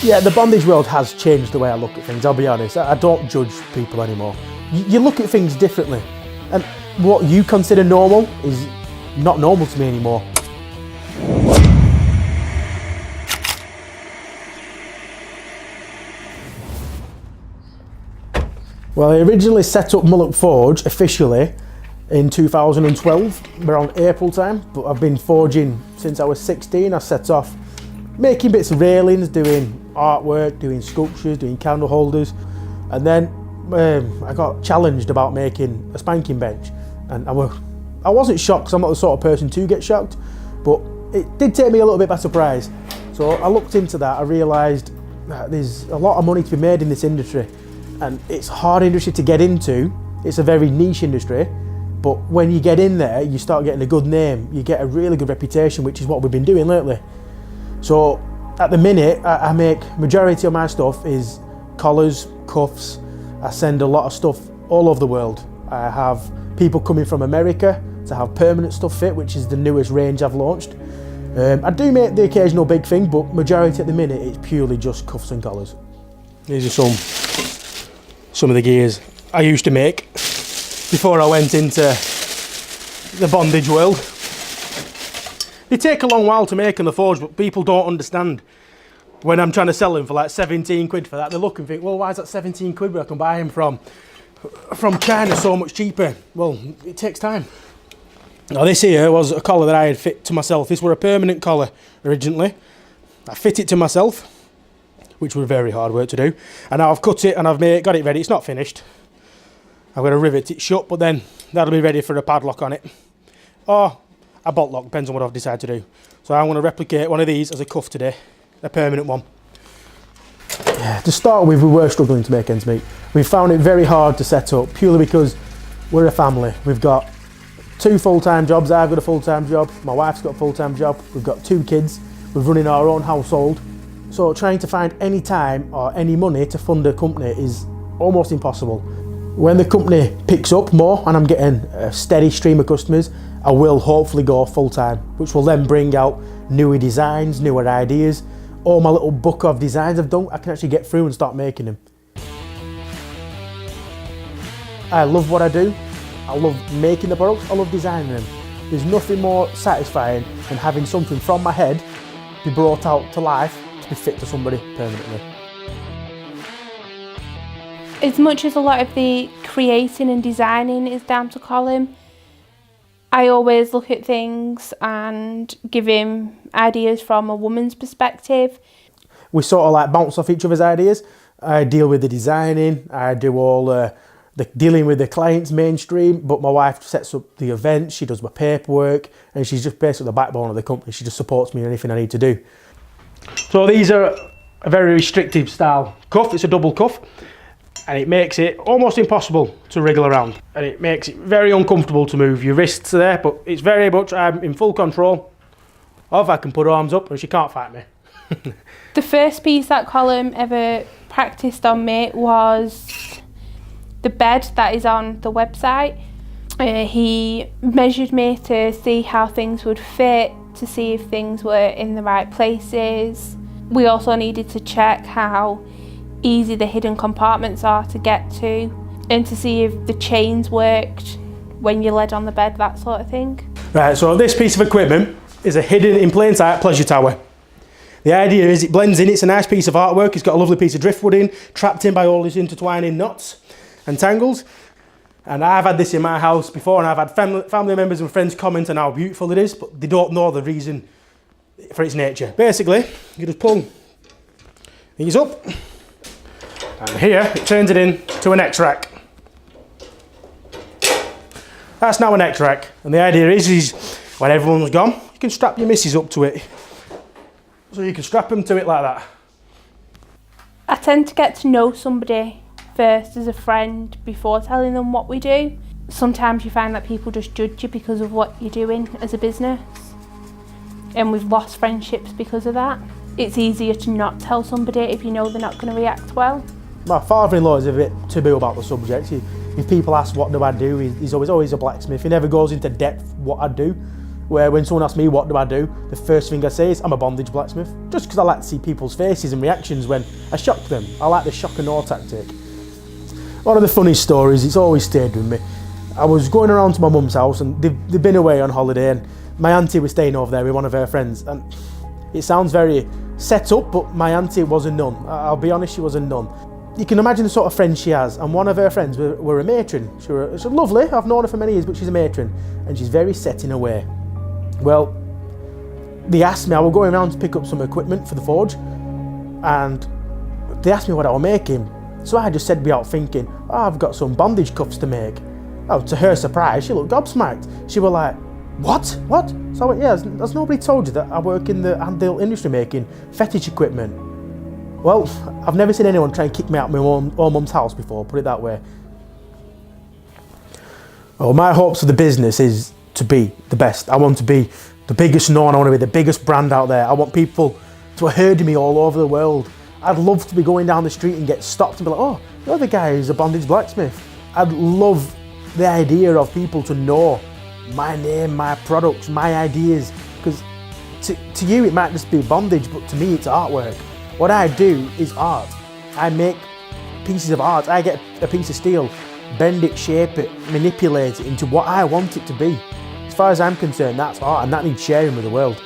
Yeah, the bondage world has changed the way I look at things, I'll be honest. I don't judge people anymore. You look at things differently, and what you consider normal is not normal to me anymore. Well, I originally set up Mullock Forge officially in 2012, around April time, but I've been forging since I was 16. I set off making bits of railings, doing artwork, doing sculptures, doing candle holders, and then I got challenged about making a spanking bench, and I wasn't shocked because I'm not the sort of person to get shocked, but it did take me a little bit by surprise. So I looked into that. I realised that there's a lot of money to be made in this industry, and it's a hard industry to get into. It's a very niche industry, but when you get in there, you start getting a good name, you get a really good reputation, which is what we've been doing lately. So at the minute, I make majority of my stuff is collars, cuffs. I send a lot of stuff all over the world. I have people coming from America to have permanent stuff fit, which is the newest range I've launched. I do make the occasional big thing, but majority at the minute it's purely just cuffs and collars. These are some of the gears I used to make before I went into the bondage world. They take a long while to make in the forge, but people don't understand. When I'm trying to sell them for like 17 quid for that, they look and think, well, why is that 17 quid where I can buy them from China so much cheaper? Well, it takes time. Now this here was a collar that I had fit to myself. This were a permanent collar originally. I fit it to myself, which was very hard work to do. And now I've cut it and I've got it ready. It's not finished. I'm going to rivet it shut, but then that'll be ready for a padlock on it. Or a bolt lock, depends on what I've decided to do. So I'm going to replicate one of these as a cuff today, a permanent one. Yeah, to start with, we were struggling to make ends meet. We found it very hard to set up, purely because we're a family. We've got 2 full-time jobs. I've got a full-time job, my wife's got a full-time job, we've got 2 kids, we're running our own household. So trying to find any time or any money to fund a company is almost impossible. When the company picks up more and I'm getting a steady stream of customers, I will hopefully go full-time, which will then bring out newer designs, newer ideas. All my little book of designs I've done, I can actually get through and start making them. I love what I do. I love making the products, I love designing them. There's nothing more satisfying than having something from my head be brought out to life to be fit to somebody permanently. As much as a lot of the creating and designing is down to Colin, I always look at things and give him ideas from a woman's perspective. We sort of like bounce off each other's ideas. I deal with the designing, I do all the dealing with the clients mainstream, but my wife sets up the events, she does my paperwork, and she's just basically the backbone of the company. She just supports me in anything I need to do. So these are a very restrictive style cuff. It's a double cuff, and it makes it almost impossible to wriggle around, and it makes it very uncomfortable to move your wrists there, but it's very much, I'm in full control of, I can put arms up and she can't fight me. The first piece that Colin ever practiced on me was the bed that is on the website. He measured me to see how things would fit, to see if things were in the right places. We also needed to check how easy the hidden compartments are to get to, and to see if the chains worked when you led on the bed, that sort of thing. Right, so this piece of equipment is a hidden in plain sight pleasure tower. The idea is it blends in, it's a nice piece of artwork, it's got a lovely piece of driftwood in, trapped in by all these intertwining knots and tangles. And I've had this in my house before, and I've had family members and friends comment on how beautiful it is, but they don't know the reason for its nature. Basically, you just pull these up, and here it turns it into an X-rack. That's now an X-rack, and the idea is when everyone's gone, you can strap your missus up to it. So you can strap them to it like that. I tend to get to know somebody first as a friend before telling them what we do. Sometimes you find that people just judge you because of what you're doing as a business, and we've lost friendships because of that. It's easier to not tell somebody if you know they're not going to react well. My father-in-law is a bit taboo about the subject. If people ask what do I do, he's always a blacksmith. He never goes into depth what I do. where when someone asks me what do I do, the first thing I say is I'm a bondage blacksmith, just because I like to see people's faces and reactions when I shock them. I like the shock and awe tactic. One of the funniest stories, it's always stayed with me. I was going around to my mum's house and they've been away on holiday, and my auntie was staying over there with one of her friends, and it sounds very set up, but my auntie was a nun. I'll be honest, she was a nun. You can imagine the sort of friends she has, and one of her friends were a matron. She's lovely, I've known her for many years, but she's a matron, and she's very set in her way. Well, they asked me, I was going around to pick up some equipment for the forge, and they asked me what I was making. So I just said without thinking, oh, I've got some bondage cuffs to make. Oh, to her surprise, she looked gobsmacked. She was like, what? So I went, yeah, has nobody told you that I work in the handheld industry making fetish equipment? Well, I've never seen anyone try and kick me out of my own mum's house before, put it that way. Well, my hopes for the business is to be the best. I want to be the biggest known, I want to be the biggest brand out there. I want people to have heard of me all over the world. I'd love to be going down the street and get stopped and be like, oh, you're the guy who's a bondage blacksmith. I'd love the idea of people to know my name, my products, my ideas, because to you it might just be bondage, but to me it's artwork. What I do is art. I make pieces of art. I get a piece of steel, bend it, shape it, manipulate it into what I want it to be. As far as I'm concerned, that's art, and that needs sharing with the world.